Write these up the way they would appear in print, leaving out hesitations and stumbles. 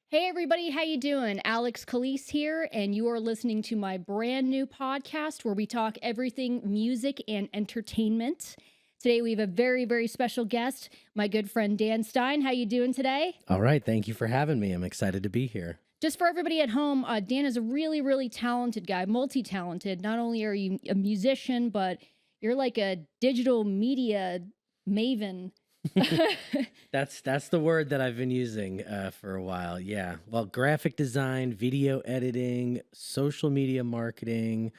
Hey everybody, how you doing? Alexx Calise here, and you are listening to my brand new podcast where we talk everything music and entertainment. Today we have a very, very special guest, my good friend Dan Stein. How you doing today? All right, thank you for having me. I'm excited to be here. Just for everybody at home, Dan is a really, really talented guy, multi-talented. Not only are you a musician, but you're like a digital media maven. That's the word that I've been using for a while. Yeah. Well, graphic design, video editing, social media marketing,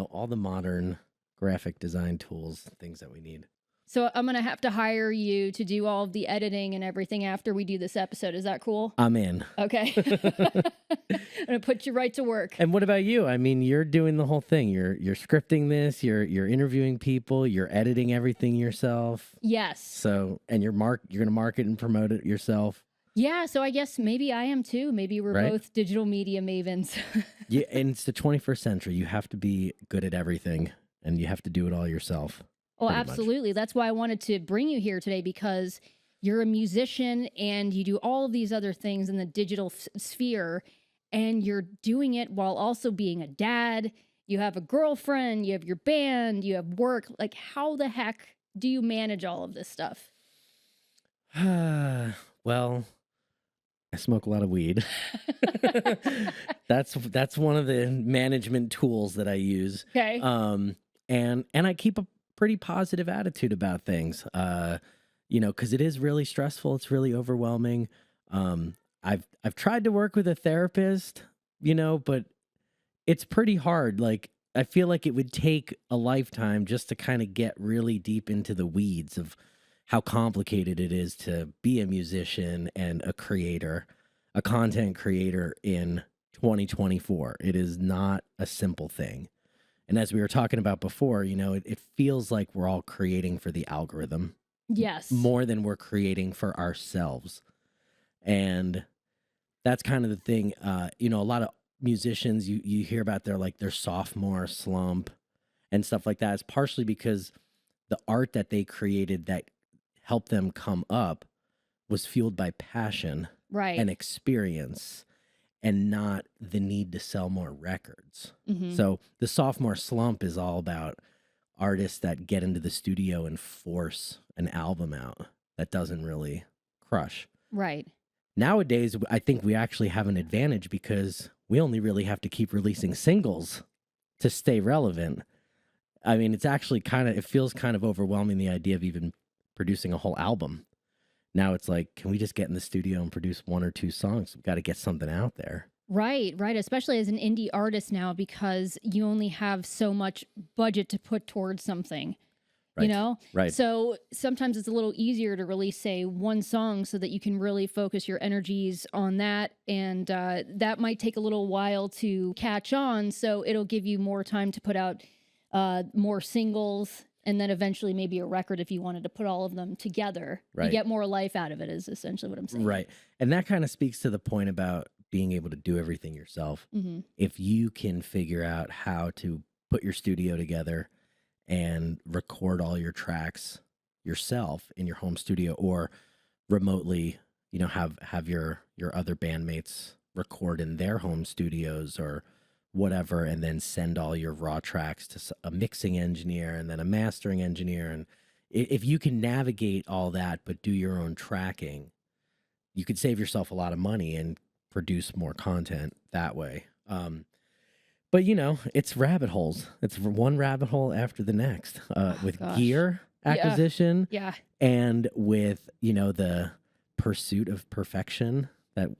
all the modern graphic design tools, things that we need. So I'm going to have to hire you to do all of the editing and everything after we do this episode. Is that cool? I'm in. Okay. I'm going to put you right to work. And what about you? I mean, you're doing the whole thing. You're scripting this, you're interviewing people, you're editing everything yourself. Yes. So, and you're going to market and promote it yourself. Yeah, so I guess maybe I am too. Maybe we're both digital media mavens. Yeah, and it's the 21st century. You have to be good at everything and you have to do it all yourself. Oh, absolutely. That's why I wanted to bring you here today, because you're a musician and you do all of these other things in the digital sphere, and you're doing it while also being a dad. You have a girlfriend, you have your band, you have work. Like, how the heck do you manage all of this stuff? Well, I smoke a lot of weed. That's one of the management tools that I use. Okay. And I keep a pretty positive attitude about things. Because it is really stressful. It's really overwhelming. I've tried to work with a therapist, but it's pretty hard. Like, I feel like it would take a lifetime just to kind of get really deep into the weeds of how complicated it is to be a musician and a creator, a content creator in 2024. It is not a simple thing. And as we were talking about before, it feels like we're all creating for the algorithm. Yes. More than we're creating for ourselves. And that's kind of the thing. A lot of musicians, you hear about their sophomore slump and stuff like that. It's partially because the art that they created that helped them come up was fueled by passion and experience, and not the need to sell more records. Mm-hmm. So the sophomore slump is all about artists that get into the studio and force an album out that doesn't really crush. Right. Nowadays, I think we actually have an advantage because we only really have to keep releasing singles to stay relevant. I mean, it feels kind of overwhelming, the idea of even producing a whole album. Now it's like, can we just get in the studio and produce one or two songs? We've got to get something out there. Right. Especially as an indie artist now, because you only have so much budget to put towards something, Right. So sometimes it's a little easier to release, say, one song so that you can really focus your energies on that. And that might take a little while to catch on. So it'll give you more time to put out more singles, and then eventually maybe a record if you wanted to put all of them together. Right. You get more life out of it, is essentially what I'm saying. Right. And that kind of speaks to the point about being able to do everything yourself. Mm-hmm. If you can figure out how to put your studio together and record all your tracks yourself in your home studio, or remotely, have your other bandmates record in their home studios or whatever, and then send all your raw tracks to a mixing engineer and then a mastering engineer. And if you can navigate all that, but do your own tracking, you could save yourself a lot of money and produce more content that way. But it's rabbit holes. It's one rabbit hole after the next, with gear acquisition, and with, the pursuit of perfection that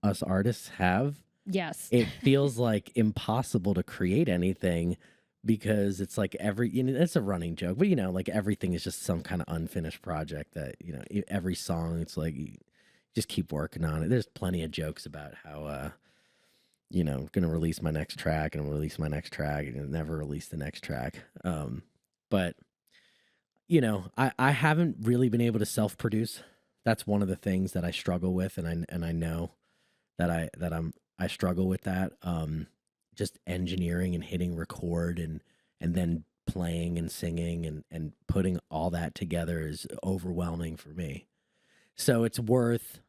us artists have. Yes. It feels like impossible to create anything because it's like it's a running joke, but like everything is just some kind of unfinished project that, every song, it's like, you just keep working on it. There's plenty of jokes about how, going to release my next track and release my next track and never release the next track. But I haven't really been able to self-produce. That's one of the things that I struggle with. And I know that I struggle with that. Just engineering and hitting record and then playing and singing and putting all that together is overwhelming for me. So it's worth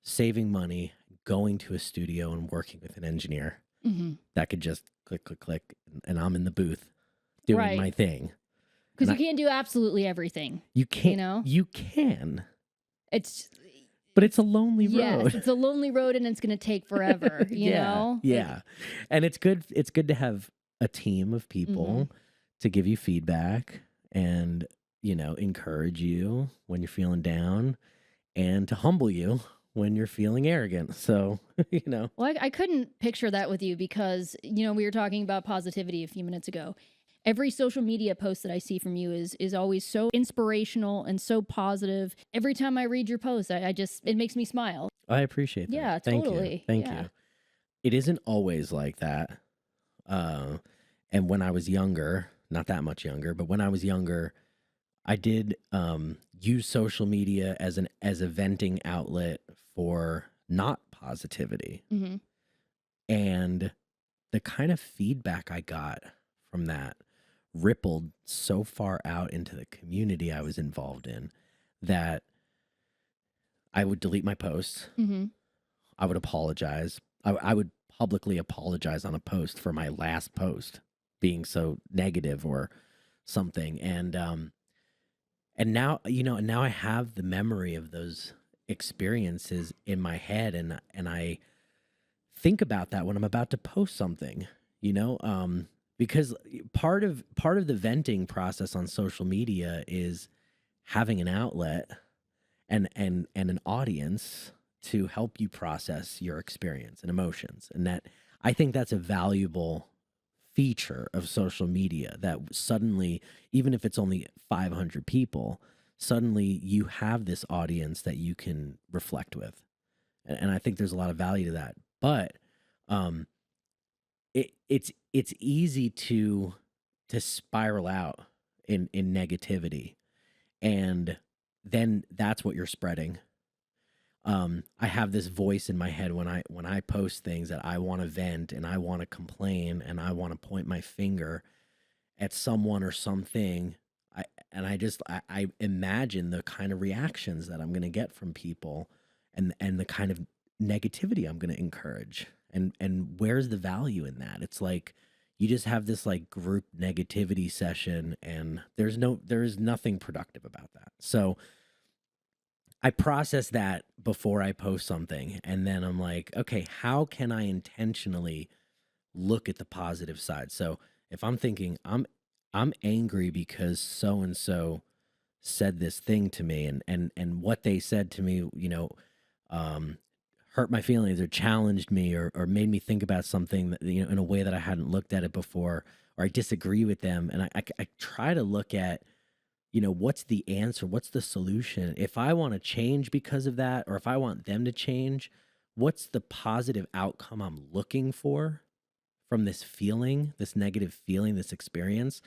saving money, going to a studio and working with an engineer Mm-hmm. that could just click, click, click, and I'm in the booth doing my Right. thing. Because And you can't do absolutely everything. you can't, You know? you can, It's but it's a lonely yes, road. it's a lonely road, and it's going to take forever. You Yeah, know? yeah. And it's good to have a team of Mhm. people to give you feedback and, encourage you when you're feeling down and to humble you when you're feeling arrogant. So, Well, I couldn't picture that with you because, we were talking about positivity a few minutes ago. Every social media post that I see from you is always so inspirational and so positive. Every time I read your post, it makes me smile. I appreciate that. Yeah, Thank you. totally. Thank Yeah. you. It isn't always like that. Uh, and when I was younger, not that much younger, but when I was younger, I did use social media as a venting outlet for not positivity. Hmm. And the kind of feedback I got from that rippled so far out into the community I was involved in that I would delete my posts. Hmm. I would apologize. I would publicly apologize on a post for my last post being so negative or something. And now, now I have the memory of those experiences in my head, and I think about that when I'm about to post something, because part of the venting process on social media is having an outlet and an audience to help you process your experience and emotions. And that, I think that's a valuable feature of social media, that suddenly, even if it's only 500 people, suddenly you have this audience that you can reflect with. And I think there's a lot of value to that. But um, it's easy to spiral out in negativity, and then that's what you're spreading. I have this voice in my head when I post things that I want to vent and I want to complain and I want to point my finger at someone or something. I imagine the kind of reactions that I'm going to get from people, and the kind of negativity I'm going to encourage. And where's the value in that? It's like you just have this like group negativity session, and there is nothing productive about that. So I process that before I post something, and then I'm like, okay, how can I intentionally look at the positive side? So if I'm thinking I'm angry because so and so said this thing to me, and what they said to me, um, hurt my feelings or challenged me, or made me think about something that, in a way that I hadn't looked at it before, or I disagree with them, and I try to look at, what's the answer? What's the solution? If I want to change because of that, or if I want them to change, what's the positive outcome I'm looking for from this feeling, this negative feeling, this experience?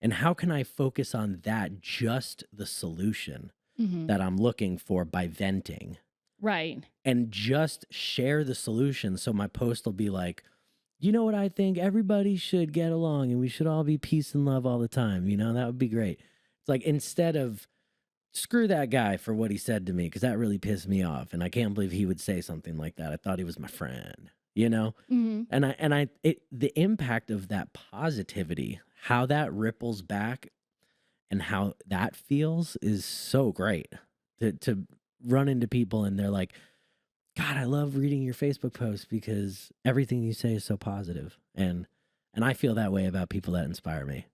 And how can I focus on that, just the solution Hmm. that I'm looking for, by venting, Right. and just share the solution? So my post will be like, you know what I think? Everybody should get along and we should all be peace and love all the time. That would be great. It's like, instead of screw that guy for what he said to me, because that really pissed me off. And I can't believe he would say something like that. I thought he was my friend, Hmm. the impact of that positivity, how that ripples back and how that feels is so great to run into people and they're like, God, I love reading your Facebook posts because everything you say is so positive. And I feel that way about people that inspire me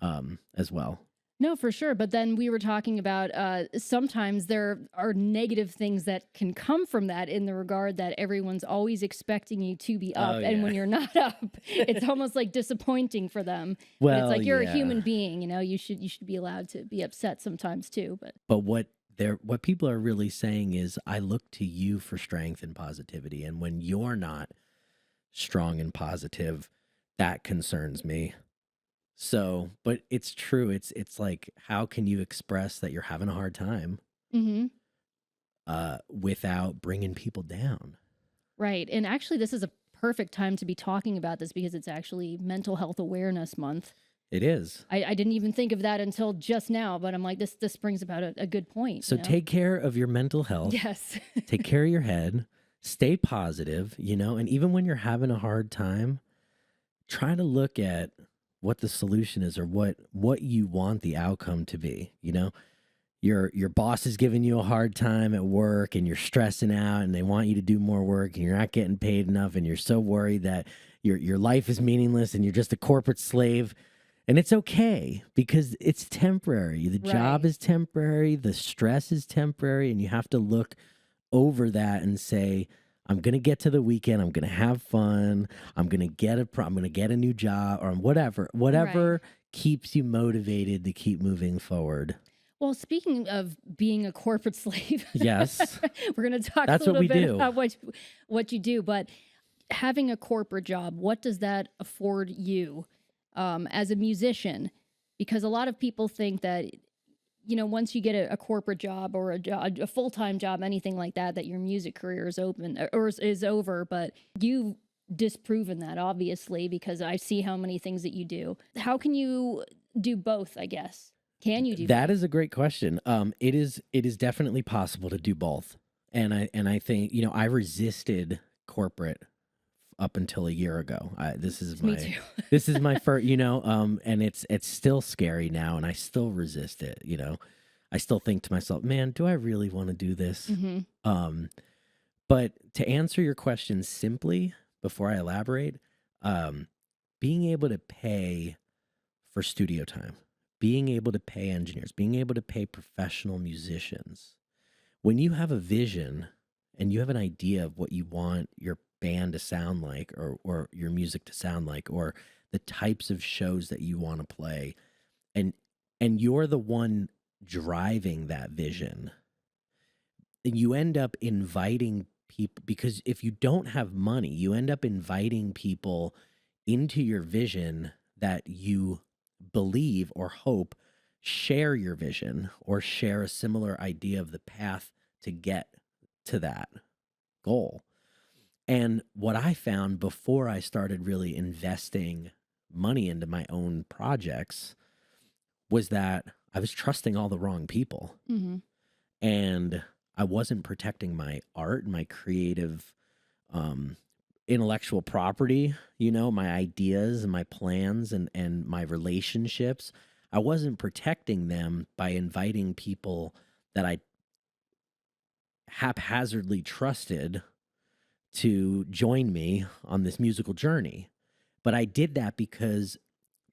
as well. No, for sure. But then we were talking about sometimes there are negative things that can come from that, in the regard that everyone's always expecting you to be up. Oh, And yeah. when you're not up, it's almost like disappointing for them. But Well, it's like, you're a yeah. human being, you should be allowed to be upset sometimes too. But what people are really saying is, I look to you for strength and positivity. And when you're not strong and positive, that concerns me. So, but it's true. It's like, how can you express that you're having a hard time Hmm. without bringing people down? Right. And actually, this is a perfect time to be talking about this because it's actually Mental Health Awareness Month. It is. I didn't even think of that until just now, but I'm like, this brings about a good point. So take care of your mental health. Yes. Take care of your head. stay positive, and even when you're having a hard time, try to look at what the solution is, or what you want the outcome to be. Your boss is giving you a hard time at work, and you're stressing out, and they want you to do more work, and you're not getting paid enough, and you're so worried that your life is meaningless and you're just a corporate slave. And it's okay, because it's temporary. The job Right. is temporary, the stress is temporary, and you have to look over that and say, I'm going to get to the weekend, I'm going to have fun, I'm going to get a new job, or whatever Right. keeps you motivated to keep moving forward. Well, speaking of being a corporate slave, Yes. we're going to talk a That's what little we bit do. about what you do, but having a corporate job, what does that afford you as a musician? Because a lot of people think that, once you get a corporate job or a full-time job, anything like that, that your music career is open or is over. But you've disproven that, obviously, because I see how many things that you do. How can you do both, I guess? Can you do That both? is a great question. It is definitely possible to do both. And I think, I resisted corporate up until a year ago. This is Me my too. this is my first, and it's still scary now, and I still resist it. I still think to myself, man, do I really want to do this? Hmm. Um, but to answer your question simply, before I elaborate, um, being able to pay for studio time, being able to pay engineers, being able to pay professional musicians. When you have a vision and you have an idea of what you want your band to sound like, or your music to sound like, or the types of shows that you want to play, and you're the one driving that vision, you end up inviting people, because if you don't have money, you end up inviting people into your vision that you believe or hope share your vision, or share a similar idea of the path to get to that goal. And what I found before I started really investing money into my own projects was that I was trusting all the wrong people, Hmm. and I wasn't protecting my art and my creative, um, intellectual property, my ideas and my plans, and my relationships. I wasn't protecting them by inviting people that I haphazardly trusted to join me on this musical journey. But I did that because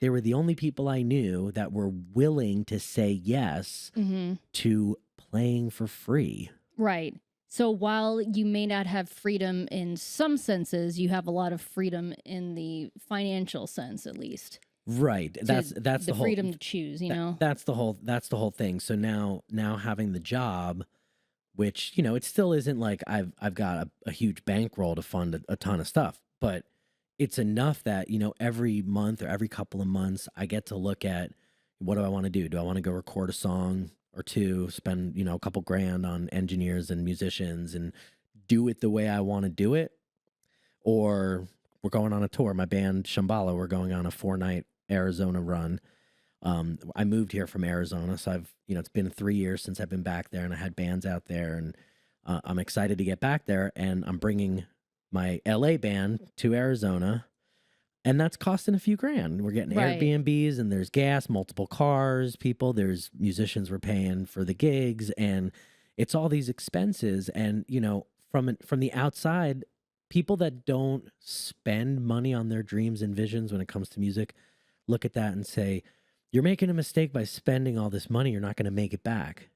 they were the only people I knew that were willing to say yes Hmm. to playing for free. Right. So while you may not have freedom in some senses, you have a lot of freedom in the financial sense, at least. Right. To That's the the whole freedom to choose, that's the whole thing. So now having the job, which, it still isn't like I've got a huge bankroll to fund a ton of stuff, but it's enough that, every month or every couple of months I get to look at, what do I want to do? Do I want to go record a song or two, spend, a couple grand on engineers and musicians, and do it the way I want to do it? Or we're going on a tour. My band Shambhala, we're going on a 4-night Arizona run. I moved here from Arizona, so it's been 3 years since I've been back there, and I had bands out there, and I'm excited to get back there. And I'm bringing my LA band to Arizona, and that's costing a few grand. We're getting Right. Airbnbs, and there's gas, multiple cars, people. There's musicians we're paying for the gigs, and it's all these expenses. And from the outside, people that don't spend money on their dreams and visions when it comes to music look at that and say, "You're making a mistake by spending all this money. You're not going to make it back."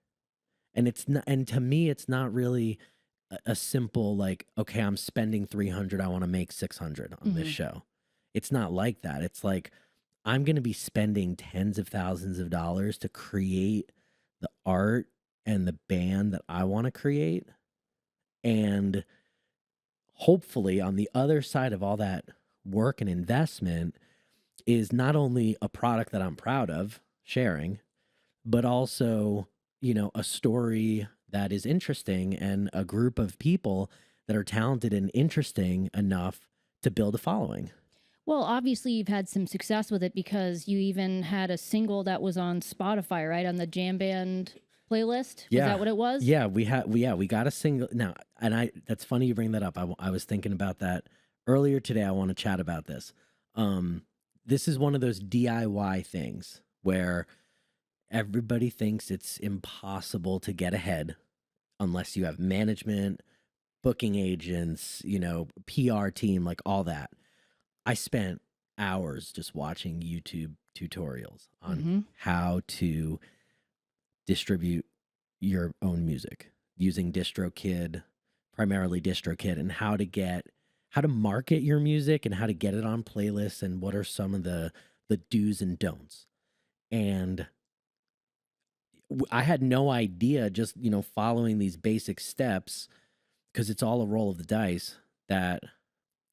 And it's not. And to me, it's not really a simple, like, okay, I'm spending 300, I want to make 600 on this Hmm. show. It's not like that. It's like, I'm going to be spending tens of thousands of dollars to create the art and the band that I want to create. And hopefully, on the other side of all that work and investment, is not only a product that I'm proud of sharing, but also, a story that is interesting, and a group of people that are talented and interesting enough to build a following. Well, obviously you've had some success with it because you even had a single that was on Spotify, right? On the jam band. playlist. Was Yeah. that what it was? Yeah, we got a single now, and that's funny you bring that up. I was thinking about that earlier today. I want to chat about this. This is one of those DIY things where everybody thinks it's impossible to get ahead unless you have management, booking agents, PR team, like all that. I spent hours just watching YouTube tutorials on how to distribute your own music using DistroKid, primarily DistroKid, and how to market your music and how to get it on playlists and what are some of the do's and don'ts. And I had no idea, just following these basic steps, because it's all a roll of the dice, that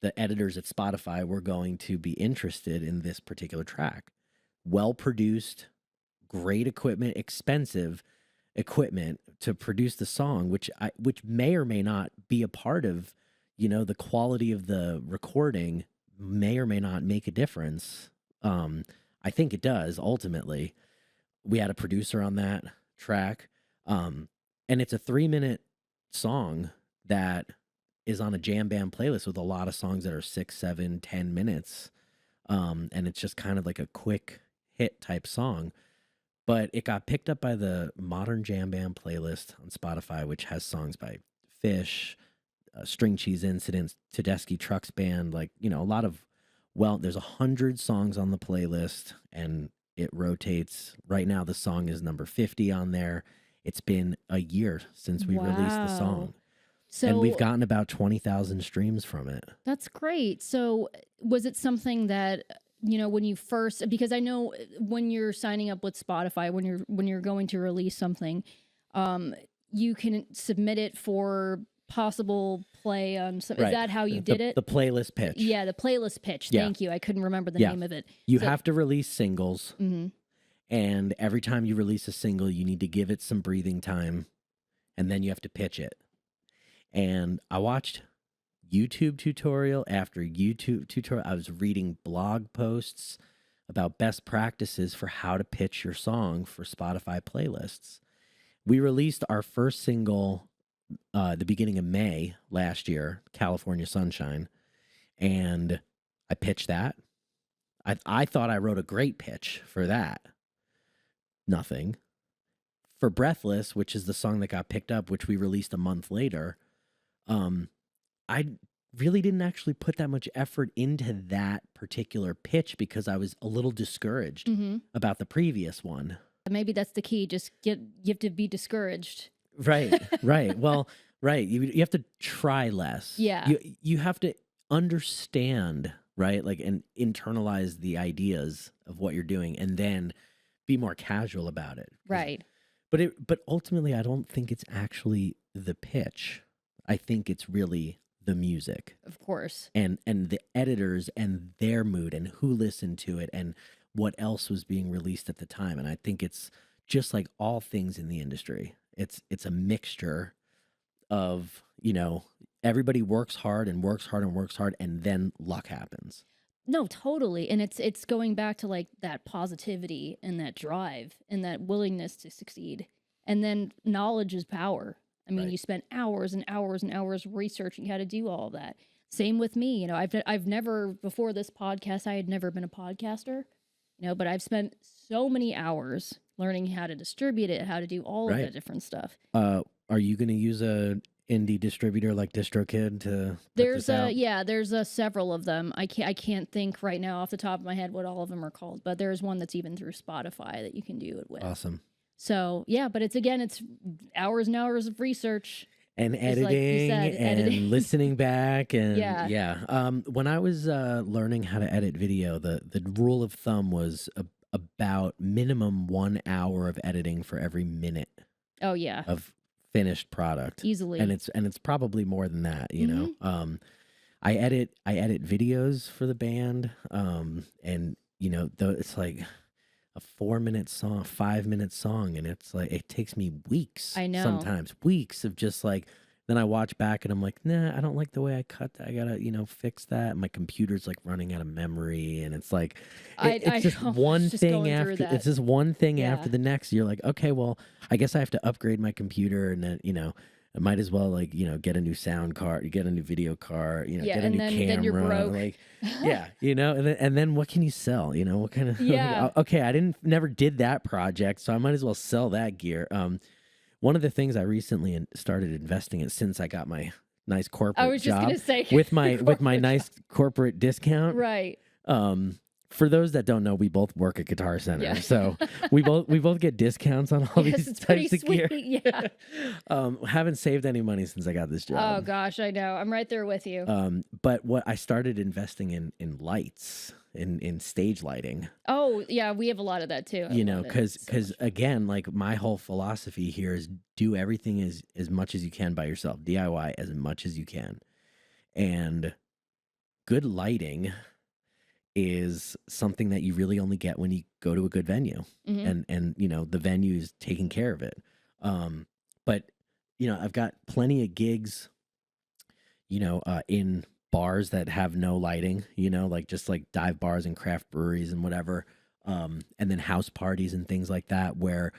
the editors at Spotify were going to be interested in this particular track. Well produced, great equipment, expensive equipment to produce the song, which may or may not be a part of, the quality of the recording may or may not make a difference. I think it does ultimately. We had a producer on that track. And it's a 3-minute song that is on a jam band playlist with a lot of songs that are 6, 7, 10 minutes. And it's just kind of like a quick hit type song. But it got picked up by the Modern Jam Band playlist on Spotify, which has songs by Fish, String Cheese Incidents, Tedeschi Trucks Band, a lot of, there's 100 songs on the playlist, and it rotates. Right now, the song is number 50 on there. It's been a year since we released the song. And we've gotten about 20,000 streams from it. That's great. So was it something that, when you first, because I know when you're signing up with Spotify, when you're going to release something, you can submit it for possible play on some. Right. Is that how you did it? The playlist pitch. Yeah, the playlist pitch. Yeah. Thank you. I couldn't remember the name of it. You have to release singles. And every time you release a single, you need to give it some breathing time, and then you have to pitch it. And I watched YouTube tutorial after YouTube tutorial. I was reading blog posts about best practices for how to pitch your song for Spotify playlists. We released our first single the beginning of May last year, California Sunshine, and I pitched that. I thought I wrote a great pitch for that. Nothing. For Breathless, which is the song that got picked up, which we released a month later, I really didn't actually put that much effort into that particular pitch because I was a little discouraged about the previous one. Maybe that's the key. Just you have to be discouraged. Right, right. Well, right. You have to try less. Yeah. You have to understand, right? And internalize the ideas of what you're doing and then be more casual about it. Right. But ultimately, I don't think it's actually the pitch. I think it's really the music. Of course. And the editors and their mood and who listened to it and what else was being released at the time. And I think it's just like all things in the industry. It's a mixture of, everybody works hard and works hard and works hard, and then luck happens. No, totally. And it's going back to like that positivity and that drive and that willingness to succeed. And then knowledge is power. I mean, you spent hours and hours and hours researching how to do all of that. Same with me. I've never, before this podcast, I had never been a podcaster, but I've spent so many hours learning how to distribute it, how to do all of the different stuff. Are you going to use a indie distributor like DistroKid to there's several of them. I can't think right now off the top of my head what all of them are called, but there's one that's even through Spotify that you can do it with. Awesome. So yeah, but it's hours and hours of research and editing and listening back and when I was learning how to edit video, the rule of thumb was about minimum 1 hour of editing for every minute. Oh yeah. Of finished product easily, and it's probably more than that. I edit videos for the band, and it's like a 4-minute song, 5-minute song, and it's like it takes me weeks. I know, sometimes weeks of just like then I watch back and I'm like, nah, I don't like the way I cut that. I gotta, fix that. My computer's like running out of memory, and it's like, it's just I was one just thing going through after. It's that. just one thing after Yeah. the next. You're like, okay, well, I guess I have to upgrade my computer, and then I might as well like get a new sound card, get a new video card, Yeah, get a and new then you're camera, broke. like yeah, and then what can you sell? What kind of Yeah. okay, never did that project, so I might as well sell that gear. One of the things I recently started investing in since I got my nice I corporate was just job gonna say with my corporate nice corporate discount. Right. For those that don't know, we both work at Guitar Center, Yeah. so we both get discounts on all Yes, these it's pretty types of gear. sweet. Yeah. Haven't saved any money since I got this Oh job. gosh, I know. I'm right there with you. But what I started investing in lights, in stage lighting. Oh yeah, we have a lot of that too. I love it Because so much. again, like my whole philosophy here is do everything as much as you can by yourself, DIY as much as you can, and good lighting is something that you really only get when you go to a good venue, Mhm. and the venue is taking care of it. But I've got plenty of gigs, in bars that have no lighting, like just like dive bars and craft breweries and whatever, and then house parties and things like that, where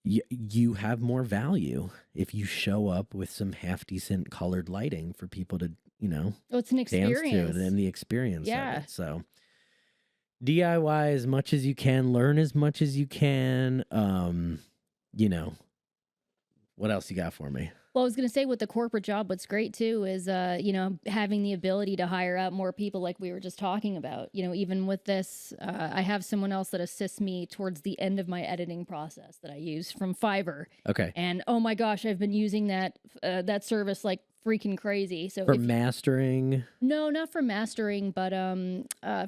you have more value if you show up with some half decent colored lighting for people to Oh, it's an dance to experience. and the experience of Yeah. it. So DIY as much as you can, learn as much as you can. You know, what else you got for me? Well, I was going to say with the corporate job, what's great too is, having the ability to hire out more people like we were just talking about. Even with this, I have someone else that assists me towards the end of my editing process that I use from Fiverr. Okay. And oh my gosh, I've been using that service like freaking crazy. So For mastering? no, not for mastering, but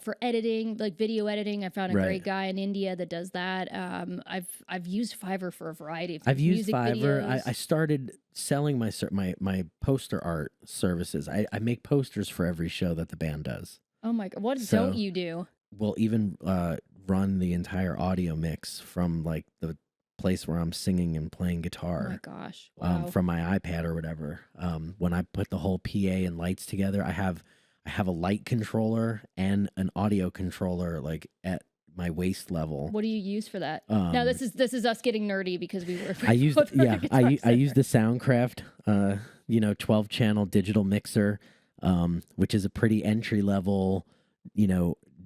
for editing, like video editing. I found a Right. great guy in India that does that. I've used Fiverr for a variety of things. I've used music Fiverr. videos. I started selling my poster art services. I make posters for every show that the band does. Oh my God, what So- don't you do? We'll even run the entire audio mix from like the place where I'm singing and playing Oh my guitar. gosh, wow. From my iPad or whatever. When I put the whole PA and lights together, I have a light controller and an audio controller like at my waist level. What do you use for that? Now this is us getting nerdy because we were. I used both work at Guitar I used the Center. Soundcraft 12 channel digital mixer, which is a pretty entry level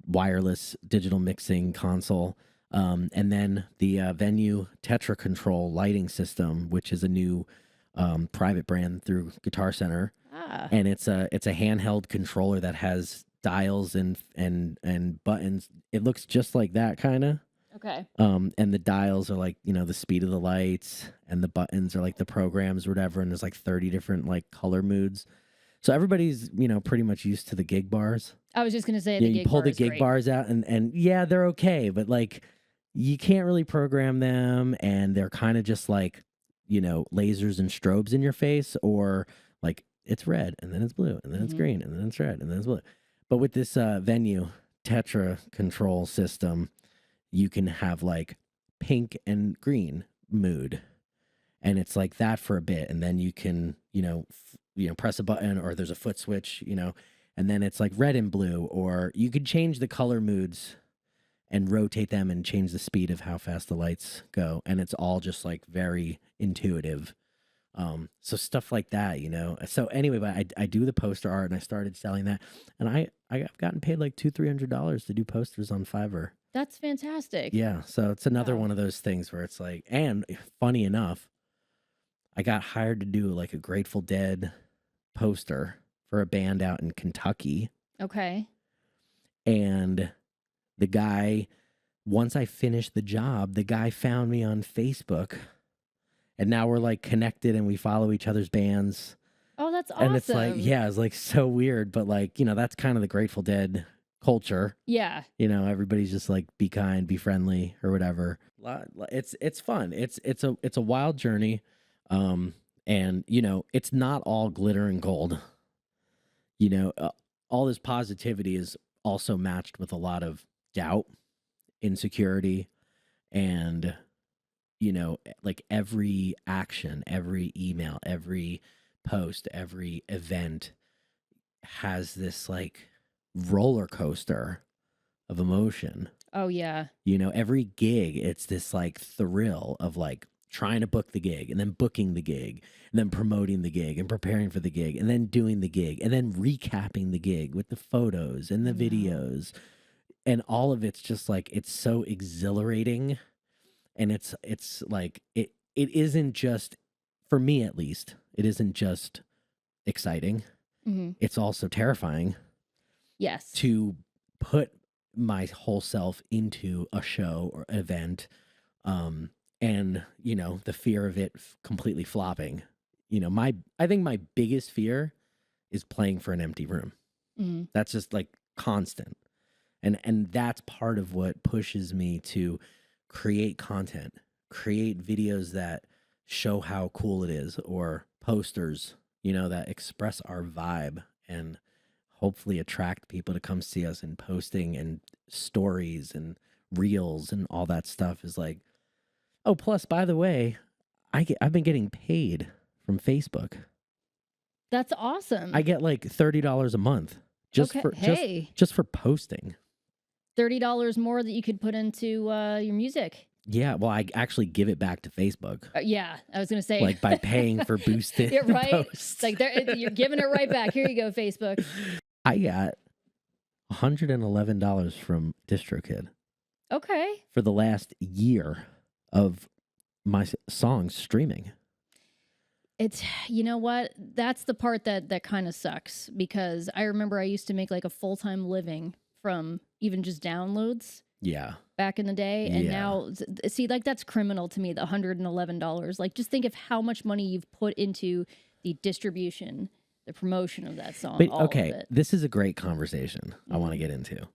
wireless digital mixing console. And then the Venue Tetra Control lighting system, which is a new private brand through Guitar Center, Ah, and it's a handheld controller that has dials and buttons. It looks just like that kind of. okay. And the dials are like the speed of the lights, and the buttons are like the programs or whatever. And there's like 30 different like color moods. So everybody's pretty much used to the gig bars. I was just gonna say Yeah, the you gig pull bar the is gig great. bars out, and yeah, they're okay, but like you can't really program them, and they're kind of just like lasers and strobes in your face, or like it's red and then it's blue and then it's Mhm. green and then it's red and then it's blue. But with this Venue Tetra control system, you can have like pink and green mood, and it's like that for a bit, and then you can press a button, or there's a foot switch, and then it's like red and blue, or you could change the color moods and rotate them and change the speed of how fast the lights go, and it's all just like very intuitive. So stuff like that, So anyway, but I do the poster art, and I started selling that, and I've gotten paid like $200-300 to do posters on Fiverr. That's fantastic. Yeah, so it's another Wow. one of those things where it's like, and funny enough, I got hired to do like a Grateful Dead poster for a band out in Kentucky. Okay. And the guy, once I finished the job, the guy found me on Facebook, and now we're like connected and we follow each other's bands. Oh, that's awesome. And it's like, yeah, it's like so weird, but like, that's kind of the Grateful Dead culture. Yeah. Everybody's just like, be kind, be friendly, or whatever. It's fun. It's a wild journey. And it's not all glitter and gold. All this positivity is also matched with a lot of doubt, insecurity, and like every action, every email, every post, every event has this like roller coaster of emotion. Oh yeah. You know, every gig, it's this like thrill of like trying to book the gig and then booking the gig and then promoting the gig and preparing for the gig and then doing the gig and then recapping the gig with the photos and the I know. videos. And all of it's just like, it's so exhilarating. And it's like, it isn't just, for me at least, it isn't just exciting. Hmm. It's also terrifying Yes. to put my whole self into a show or event, and you know, the fear of it completely flopping. You know, I think my biggest fear is playing for an empty room. Hmm. That's just like constant, and that's part of what pushes me to create content, create videos that show how cool it is, or posters, you know, that express our vibe and hopefully attract people to come see us. And posting and stories and reels and all that stuff is like, oh, plus, by the way, I've been getting paid from Facebook. That's awesome. I get like $30 a month just for just for posting. $30 more that you could put into your music. Yeah, well, I actually give it back to Facebook. Yeah, I was gonna say, like by paying for boosting. yeah, right. Posts. Like you're giving it right back. Here you go, Facebook. I got $111 from DistroKid. Okay. For the last year of my songs streaming. It's, you know what? That's the part that kind of sucks, because I remember I used to make like a full-time living from even just downloads. Yeah. Back in the day. And Yeah. now, see, like that's criminal to me, the $111. Like, just think of how much money you've put into the distribution, the promotion of that song. But all okay, of it. this is a great conversation I want to get into.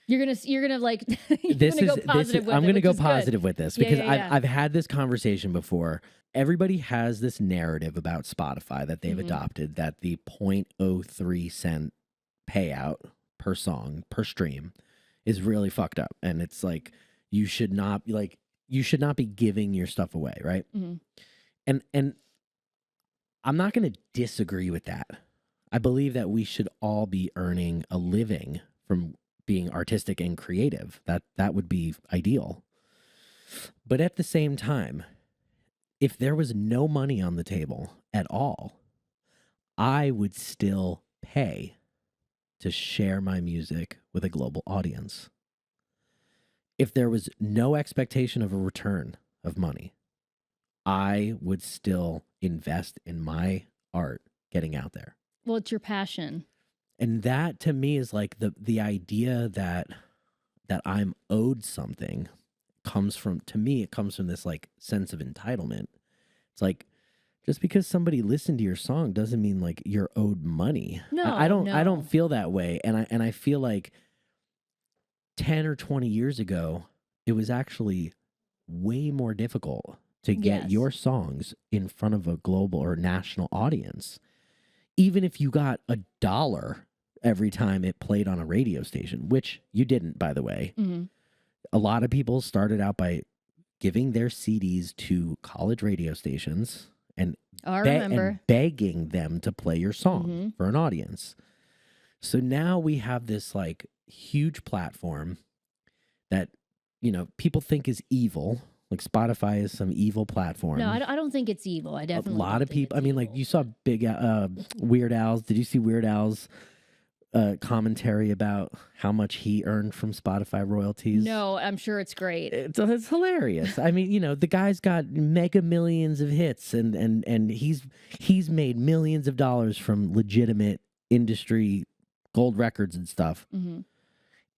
You're gonna like you're gonna go positive with it. I'm gonna go which is positive good. with this Yeah, because yeah, yeah. I've had this conversation before. Everybody has this narrative about Spotify that they've Mhm. adopted, that the 0.03 cent payout per song per stream is really fucked up, and it's like you should not be giving your stuff away, right? Mhm. And I'm not going to disagree with that. I believe that we should all be earning a living from being artistic and creative. That would be ideal. But at the same time, if there was no money on the table at all, I would still pay to share my music with a global audience. If there was no expectation of a return of money, I would still invest in my art getting out there. Well, it's your passion. And that to me is like the idea that I'm owed something comes from, to me, it comes from this like sense of entitlement. It's like, just because somebody listened to your song doesn't mean like you're owed money. No, I don't no. feel that way. And I feel like 10 or 20 years ago, it was actually way more difficult to get Yes. your songs in front of a global or national audience. Even if you got $1 every time it played on a radio station, which you didn't, by the way. Mhm. A lot of people started out by giving their CDs to college radio stations and, I remember. and begging them to play your song Mhm. for an audience. So now we have this like huge platform that, you know, people think is evil. Like Spotify is some evil platform. No, I don't think it's evil. I definitely A lot don't of think people. it's I mean, like evil. you saw big Weird Al's. Did you see Weird Al's commentary about how much he earned from Spotify royalties? No, I'm sure it's great. It's hilarious. I mean, you know, the guy's got mega millions of hits, and he's made millions of dollars from legitimate industry gold records and stuff. Mhm.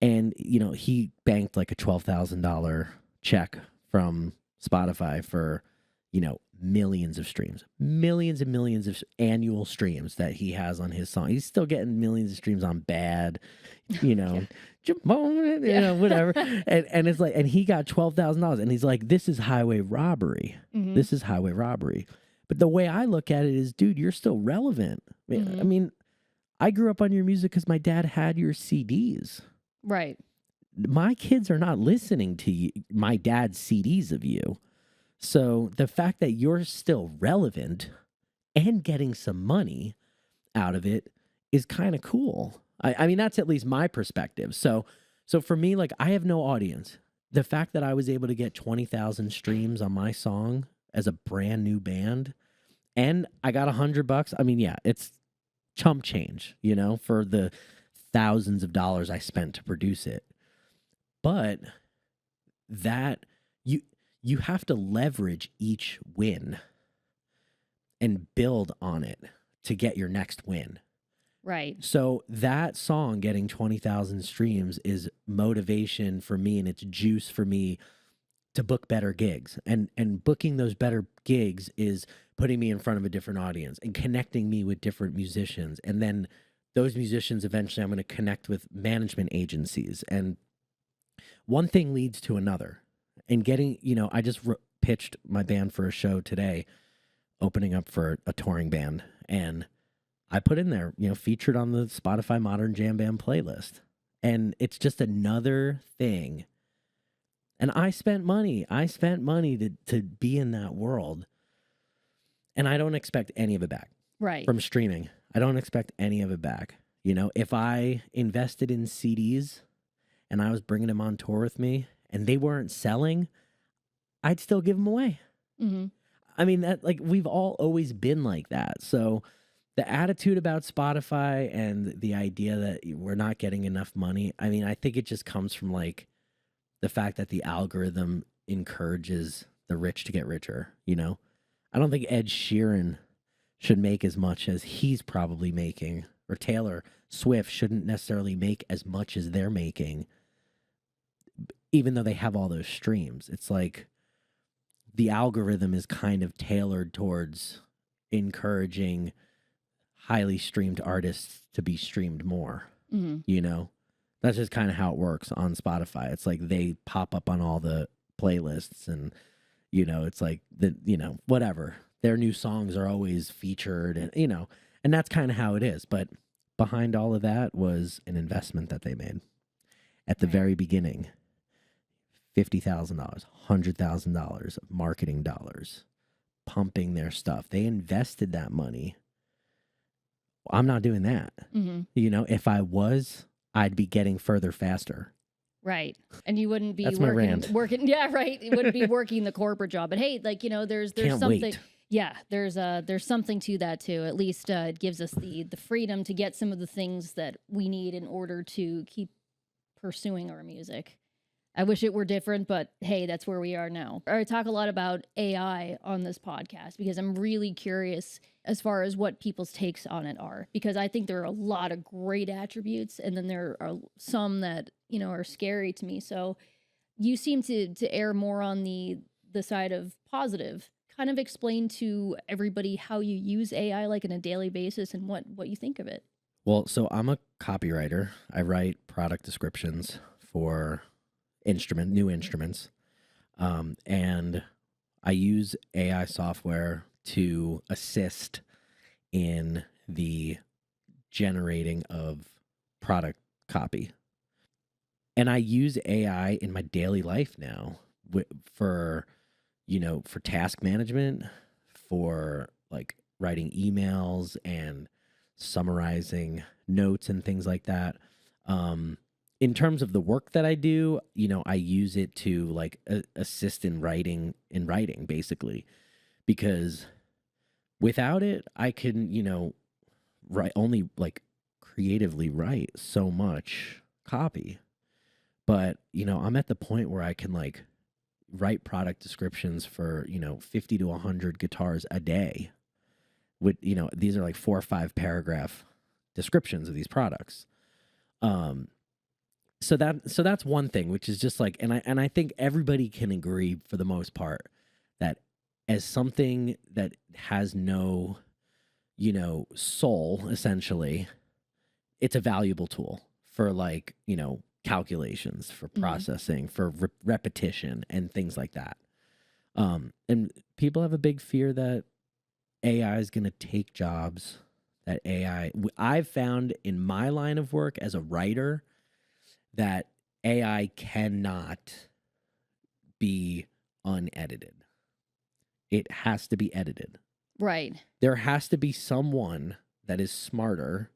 And you know, he banked like a $12,000 check from Spotify for, you know, millions of streams, millions and millions of annual streams that he has on his song. He's still getting millions of streams on Bad, you know, you know, whatever. And it's like, and he got $12,000, and he's like, this is highway robbery. Mhm. This is highway robbery. But the way I look at it is, dude, you're still relevant. I mean, I grew up on your music because my dad had your CDs. Right. My kids are not listening to my dad's CDs of you. So the fact that you're still relevant and getting some money out of it is kind of cool. I mean, that's at least my perspective. So for me, like, I have no audience. The fact that I was able to get 20,000 streams on my song as a brand new band, and I got $100. I mean, yeah, it's chump change, for the thousands of dollars I spent to produce it. But that you have to leverage each win and build on it to get your next win. Right. So that song getting 20,000 streams is motivation for me, and it's juice for me to book better gigs. And booking those better gigs is putting me in front of a different audience and connecting me with different musicians. And then those musicians, eventually I'm going to connect with management agencies. And one thing leads to another. And getting, I just pitched my band for a show today, opening up for a touring band. And I put in there, featured on the Spotify Modern Jam Band playlist. And it's just another thing. And I spent money. To be in that world. And I don't expect any of it back. Right. From streaming. I don't expect any of it back. If I invested in CDs and I was bringing them on tour with me and they weren't selling, I'd still give them away. Mm-hmm. I mean, that, like, we've all always been like that. So the attitude about Spotify and the idea that we're not getting enough money, I mean, I think it just comes from, like, the fact that the algorithm encourages the rich to get richer, I don't think Ed Sheeran should make as much as he's probably making, or Taylor Swift shouldn't necessarily make as much as they're making, even though they have all those streams. It's like the algorithm is kind of tailored towards encouraging highly streamed artists to be streamed more. Mm-hmm. That's just kind of how it works on Spotify. It's like they pop up on all the playlists, and it's like whatever, their new songs are always featured, and and that's kind of how it is. But behind all of that was an investment that they made at the very beginning. $50,000, $100,000 of marketing dollars, pumping their stuff. They invested that money. I'm not doing that. Mm-hmm. If I was, I'd be getting further faster. Right. And you wouldn't be That's my rant. working. Yeah, right. You wouldn't be working the corporate job. But hey, like, there's Can't something. wait. Yeah, there's something to that too. At least it gives us the freedom to get some of the things that we need in order to keep pursuing our music. I wish it were different, but hey, that's where we are now. I talk a lot about AI on this podcast because I'm really curious as far as what people's takes on it are, because I think there are a lot of great attributes, and then there are some that, are scary to me. So you seem to err more on the side of positive. Kind of explain to everybody how you use AI, like, on a daily basis, and what you think of it. Well, so I'm a copywriter. I write product descriptions for new instruments. And I use AI software to assist in the generating of product copy. And I use AI in my daily life now for task management, for, like, writing emails and summarizing notes and things like that. In terms of the work that I do, I use it to, like, assist in writing basically, because without it, I can, only, like, creatively write so much copy. But, I'm at the point where I can, like, write product descriptions for, 50 to 100 guitars a day. With, these are like 4 or 5 paragraph descriptions of these products. So that's one thing, which is just like, and I think everybody can agree for the most part that as something that has no, soul, essentially, it's a valuable tool for, like, calculations, for processing, for repetition and things like that. And people have a big fear that AI is going to take jobs, that I've found in my line of work as a writer that AI cannot be unedited. It has to be edited. Right. There has to be someone that is smarter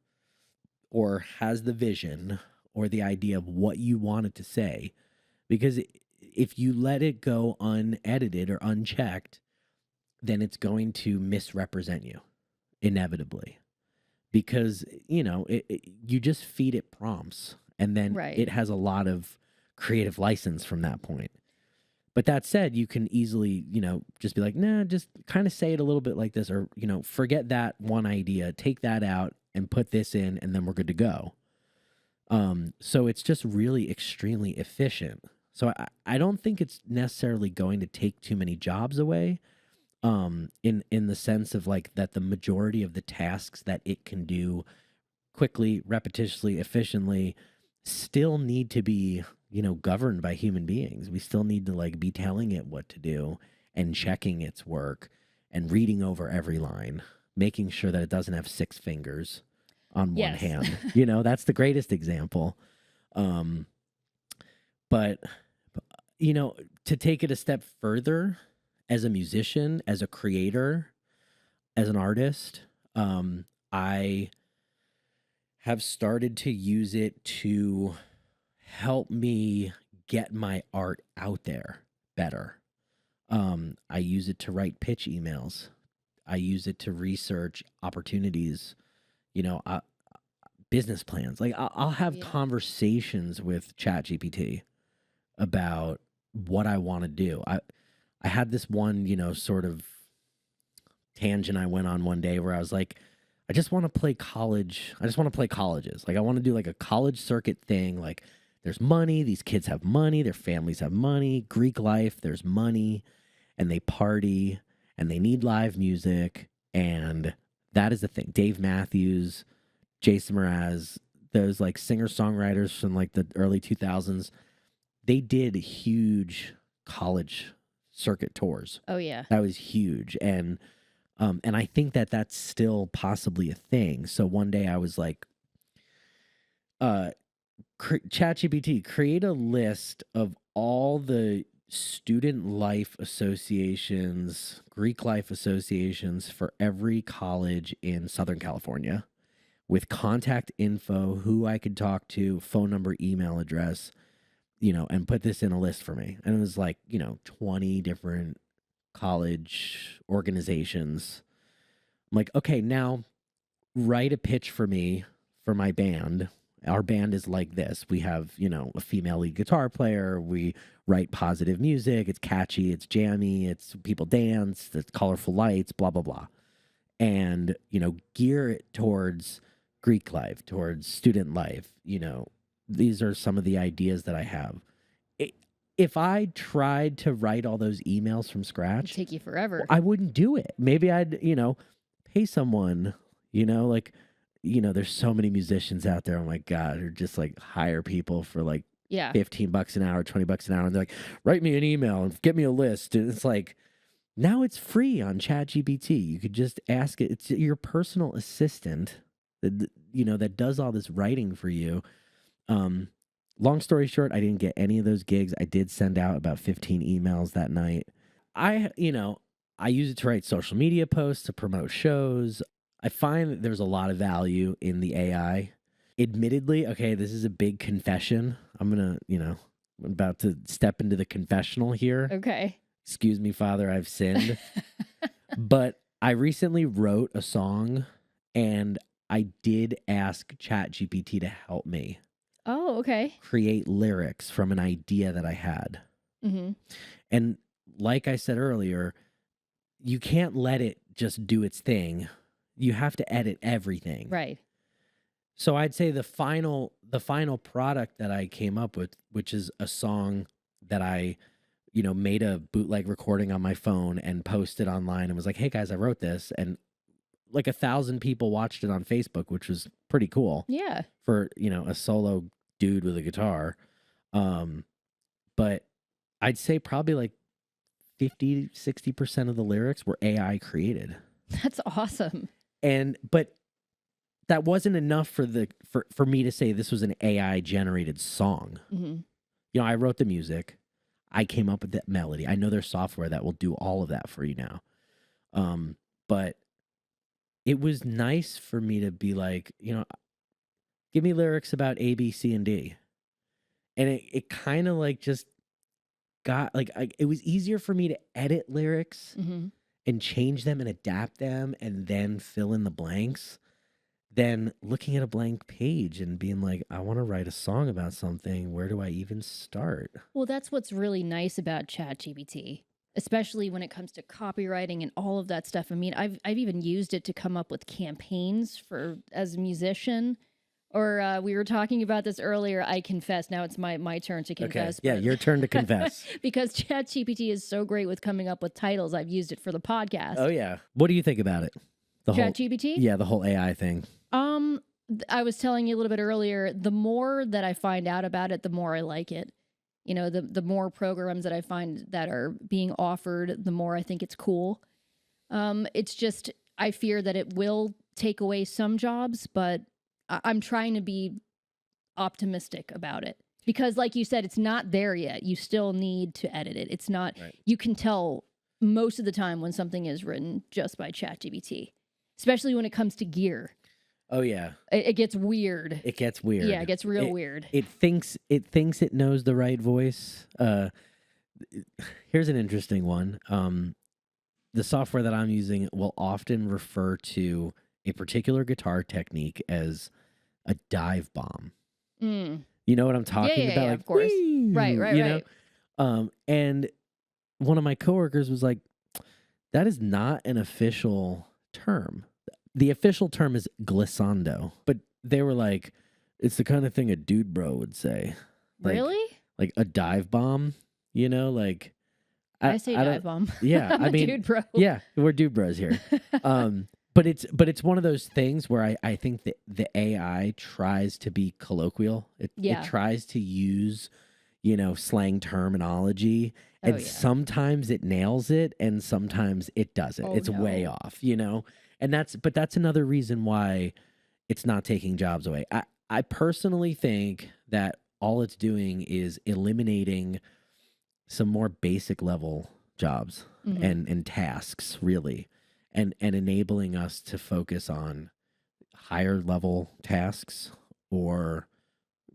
or has the vision or the idea of what you want it to say. Because if you let it go unedited or unchecked, then it's going to misrepresent you inevitably. Because, you just feed it prompts and then Right. it has a lot of creative license from that point. But that said, you can easily, just be like, nah, just kind of say it a little bit like this, or, forget that one idea, take that out and put this in, and then we're good to go. So it's just really extremely efficient. So I don't think it's necessarily going to take too many jobs away, in the sense of like that the majority of the tasks that it can do quickly, repetitiously, efficiently still need to be, governed by human beings. We still need to like be telling it what to do and checking its work and reading over every line, making sure that it doesn't have 6 fingers on one Yes. hand. That's the greatest example. But to take it a step further, as a musician, as a creator, as an artist, I have started to use it to help me get my art out there better. I use it to write pitch emails. I use it to research opportunities, business plans. Like I'll have Yeah. conversations with ChatGPT about what I want to do. I had this one, sort of tangent I went on one day where I was like, I just want to play college. I just want to play colleges. Like I want to do like a college circuit thing. Like there's money. These kids have money. Their families have money. Greek life, there's money, and they party and they need live music. And that is the thing. Dave Matthews, Jason Mraz, those like singer-songwriters from like the early 2000s, they did huge college circuit tours. Oh yeah. That was huge. And I think that that's still possibly a thing. So one day I was like, ChatGPT, create a list of all the student life associations, Greek life associations for every college in Southern California with contact info, who I could talk to, phone number, email address, and put this in a list for me. And it was like, 20 different college organizations. I'm like, okay, now write a pitch for me for my band. Our band is like this. We have, a female lead guitar player. We write positive music. It's catchy. It's jammy. It's people dance. It's colorful lights, blah, blah, blah. And, gear it towards Greek life, towards student life. These are some of the ideas that I have. If I tried to write all those emails from It'd scratch, take you forever. I wouldn't do it. Maybe I'd, pay someone, there's so many musicians out there, oh my God, who just like hire people for like Yeah. $15 an hour, $20 an hour. And they're like, write me an email and get me a list. And it's like, now it's free on ChatGPT. You could just ask it. It's your personal assistant that, that does all this writing for you. Long story short, I didn't get any of those gigs. I did send out about 15 emails that night. I use it to write social media posts, to promote shows. I find that there's a lot of value in the AI. Admittedly, okay, this is a big confession. I'm about to step into the confessional here. Okay. Excuse me, Father, I've sinned. But I recently wrote a song and I did ask ChatGPT to help me Oh, okay. create lyrics from an idea that I had. Mm-hmm. And like I said earlier, you can't let it just do its thing. You have to edit everything. Right. So I'd say the final product that I came up with, which is a song that I, made a bootleg recording on my phone and posted online and was like, hey guys, I wrote this. And like 1,000 people watched it on Facebook, which was pretty cool. Yeah. For, a solo dude with a guitar. But I'd say probably like 50-60% of the lyrics were AI created. That's awesome. But that wasn't enough for me to say this was an AI generated song. Mm-hmm. I wrote the music. I came up with that melody. I know there's software that will do all of that for you now. but it was nice for me to be like, give me lyrics about A, B, C, and D. And it kind of like just got like, it was easier for me to edit lyrics Mm-hmm. and change them and adapt them and then fill in the blanks than looking at a blank page and being like, I want to write a song about something. Where do I even start? Well, that's what's really nice about ChatGPT, especially when it comes to copywriting and all of that stuff. I mean, I've even used it to come up with campaigns for as a musician. Or we were talking about this earlier. I confess. Now it's my turn to confess. Okay. Yeah, your turn to confess. Because ChatGPT is so great with coming up with titles. I've used it for the podcast. Oh yeah. What do you think about it? The whole ChatGPT? Yeah, the whole AI thing. I was telling you a little bit earlier, the more that I find out about it, the more I like it. You know, the more programs that I find that are being offered, the more I think it's cool. It's just, I fear that it will take away some jobs, but I'm trying to be optimistic about it. Because like you said, it's not there yet. You still need to edit it. It's not, Right. You can tell most of the time when something is written just by ChatGPT, especially when it comes to gear. Oh yeah. It gets weird. It gets weird. Yeah, it gets real weird. It thinks it knows the right voice. Here's an interesting one. The software that I'm using will often refer to a particular guitar technique as a dive bomb. Mm. You know what I'm talking about? Yeah, like, of course. "Whee!" Right. And one of my coworkers was like, that is not an official term. The official term is glissando. But they were like, it's the kind of thing a dude bro would say. Like, Really? Like a dive bomb, like I say don't- dive bomb. Yeah, I'm I a mean, dude bro. yeah, we're dude bros here. But it's one of those things where I think that the AI tries to be colloquial. It tries to use, slang terminology, and sometimes it nails it, and sometimes it doesn't. Oh, It's way no. off, and that's another reason why it's not taking jobs away. I personally think that all it's doing is eliminating some more basic level jobs Mhm. and tasks, really, and enabling us to focus on higher level tasks or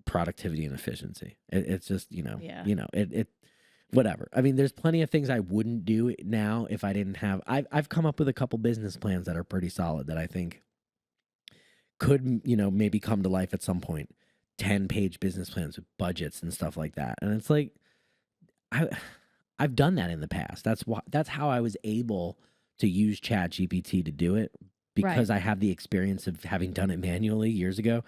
productivity and efficiency. It's just it whatever. I mean, there's plenty of things I wouldn't do now if I didn't have. I've come up with a couple business plans that are pretty solid that I think could maybe come to life at some point. 10-page business plans with budgets and stuff like that, and it's like I've done that in the past. That's how I was able to use ChatGPT to do it, because I have the experience of having done it manually years ago,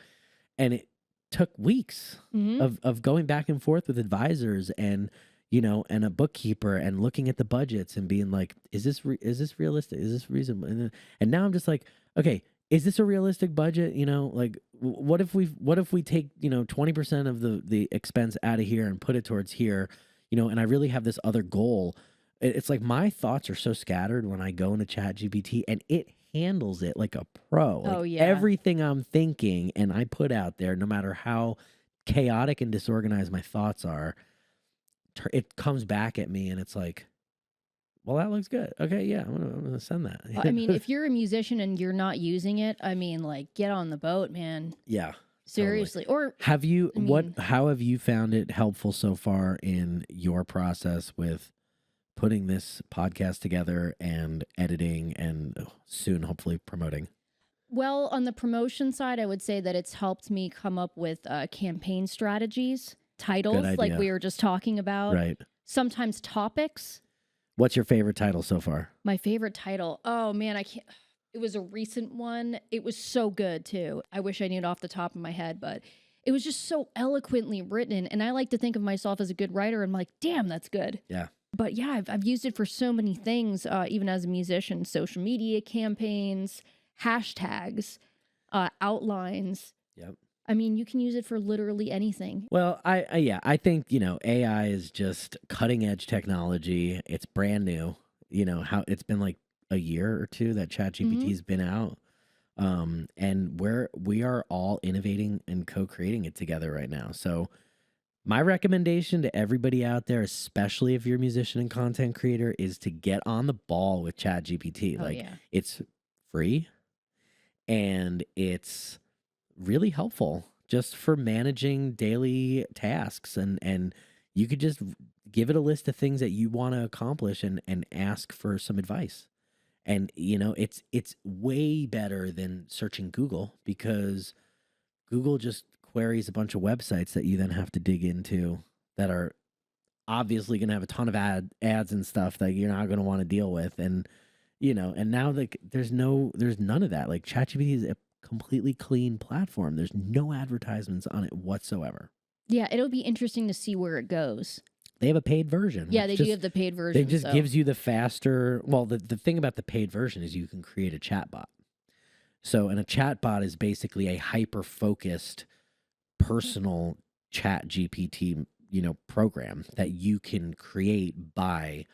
and it took weeks Mhm. of going back and forth with advisors and and a bookkeeper and looking at the budgets and being like, is this realistic? Is this reasonable? And now I'm just like, okay, is this a realistic budget? Like what if we take 20% of the expense out of here and put it towards here, and I really have this other goal. It's like my thoughts are so scattered when I go into ChatGPT, and it handles it like a pro. Like Oh, yeah. everything I'm thinking and I put out there, no matter how chaotic and disorganized my thoughts are, it comes back at me, and it's like, well, that looks good. Okay, yeah, I'm gonna send that. I mean, if you're a musician and you're not using it, I mean, like, get on the boat, man. Yeah. Seriously. Totally. Or Have you I how have you found it helpful so far in your process with putting this podcast together and editing and soon hopefully promoting? well, on the promotion side, I would say that it's helped me come up with campaign strategies, titles, like idea. we were just talking about. Right. Sometimes topics. What's your favorite title so far? My favorite title. Oh man, I can't. It was a recent one. It was so good too. I wish I knew it off the top of my head, but it was just so eloquently written. And I like to think of myself as a good writer. I'm like, damn, that's good. Yeah. But yeah, I've used it for so many things, even as a musician, social media campaigns, hashtags, outlines. Yep. I mean, you can use it for literally anything. Well, I think, AI is just cutting edge technology. It's brand new. How it's been like a year or two that ChatGPT's been out. And we are all innovating and co-creating it together right now. So My recommendation to everybody out there, especially if you're a musician and content creator, is to get on the ball with ChatGPT. Oh Like, yeah. it's free and it's really helpful just for managing daily tasks, and you could just give it a list of things that you want to accomplish and ask for some advice. And it's way better than searching Google, because Google just queries a bunch of websites that you then have to dig into that are obviously going to have a ton of ads and stuff that you're not going to want to deal with. And and now, like, there's none of that. Like, ChatGPT is a completely clean platform. There's no advertisements on it whatsoever. Yeah, it'll be interesting to see where it goes. They have a paid version. Yeah, which they just, do have the paid They version. just so. gives you the faster. Well, the thing about the paid version is you can create a chatbot. So, and a chatbot is basically a hyper focused personal chat GPT, program that you can create by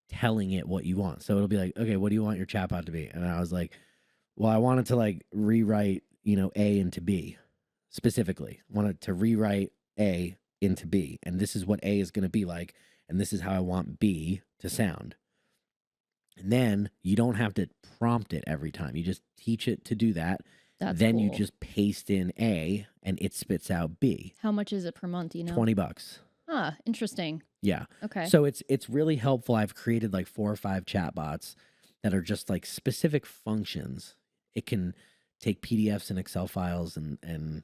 telling it what you want. So it'll be like, okay, what do you want your chatbot to be? And I was like, well, I wanted to like rewrite, A into B specifically. I wanted to rewrite A into B. And this is what A is going to be like. And this is how I want B to sound. And then you don't have to prompt it every time. You just teach it to do that. That's then you cool. just paste in A and it spits out B. How much is it per month? $20. Ah, interesting. Yeah. Okay. So it's really helpful. I've created like 4 or 5 chatbots that are just like specific functions. It can take PDFs and Excel files and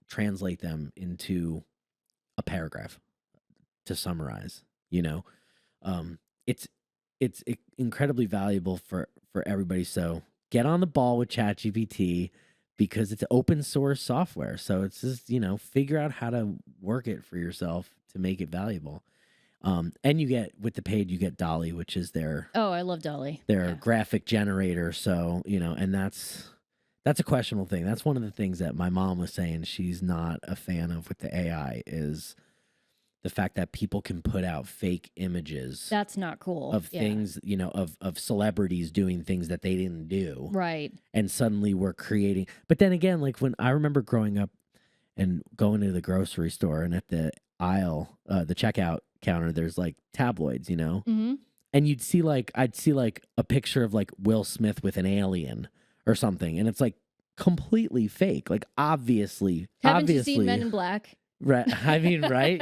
translate them into a paragraph to summarize. It's incredibly valuable for everybody. So get on the ball with ChatGPT, because it's open source software. So it's just, figure out how to work it for yourself to make it valuable. And you get, with the paid, you get Dolly, which is their I love Dolly. their graphic generator. So, and that's a questionable thing. That's one of the things that my mom was saying she's not a fan of with the AI, is the fact that people can put out fake images That's not cool. of things, of celebrities doing things that they didn't do. Right. And suddenly we're creating. But then again, like, when I remember growing up and going to the grocery store, and at the aisle, the checkout counter, there's like tabloids, Mm-hmm. and I'd see like a picture of like Will Smith with an alien or something, and it's like completely fake. Like, obviously, Haven't you seen Men in Black? right? I mean, right?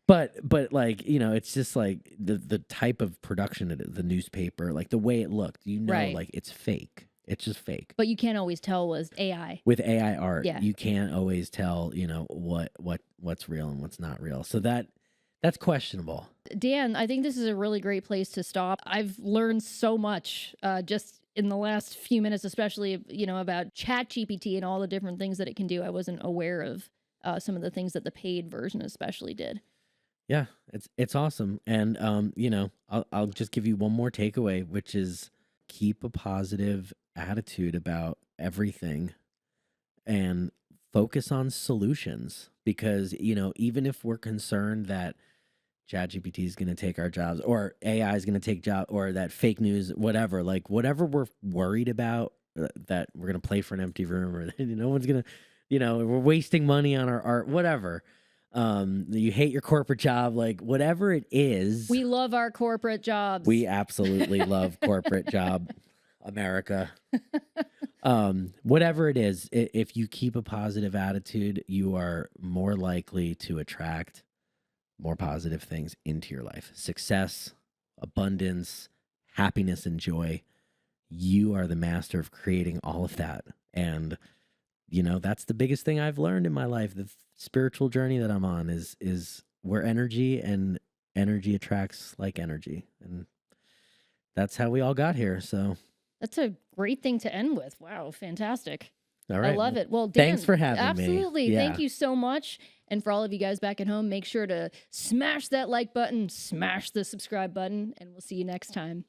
But like, it's just like the type of production it is, the newspaper, like the way it looked, Right. like it's fake. It's just fake. But you can't always tell was AI. With AI art, Yeah. you can't always tell, what's real and what's not real. So that's questionable. Dan, I think this is a really great place to stop. I've learned so much just in the last few minutes, especially, about ChatGPT and all the different things that it can do. I wasn't aware of some of the things that the paid version especially did. Yeah, it's awesome. And I'll just give you one more takeaway, which is keep a positive attitude about everything and focus on solutions, because even if we're concerned that ChatGPT is going to take our jobs, or AI is going to take jobs, or that fake news, whatever, like whatever we're worried about, that we're going to play for an empty room, or no one's going to, we're wasting money on our art, whatever. You hate your corporate job, like whatever it is. We love our corporate jobs. We absolutely love corporate job America. Whatever it is, if you keep a positive attitude, you are more likely to attract more positive things into your life. Success, abundance, happiness, and joy. You are the master of creating all of that. And that's the biggest thing I've learned in my life. The spiritual journey that I'm on is where energy attracts like energy. And that's how we all got here. So that's a great thing to end with. Wow, fantastic. all right. I love it. Well, Dan, thanks for having me. absolutely. Yeah. Thank you so much. And for all of you guys back at home, make sure to smash that like button, smash the subscribe button, and we'll see you next time.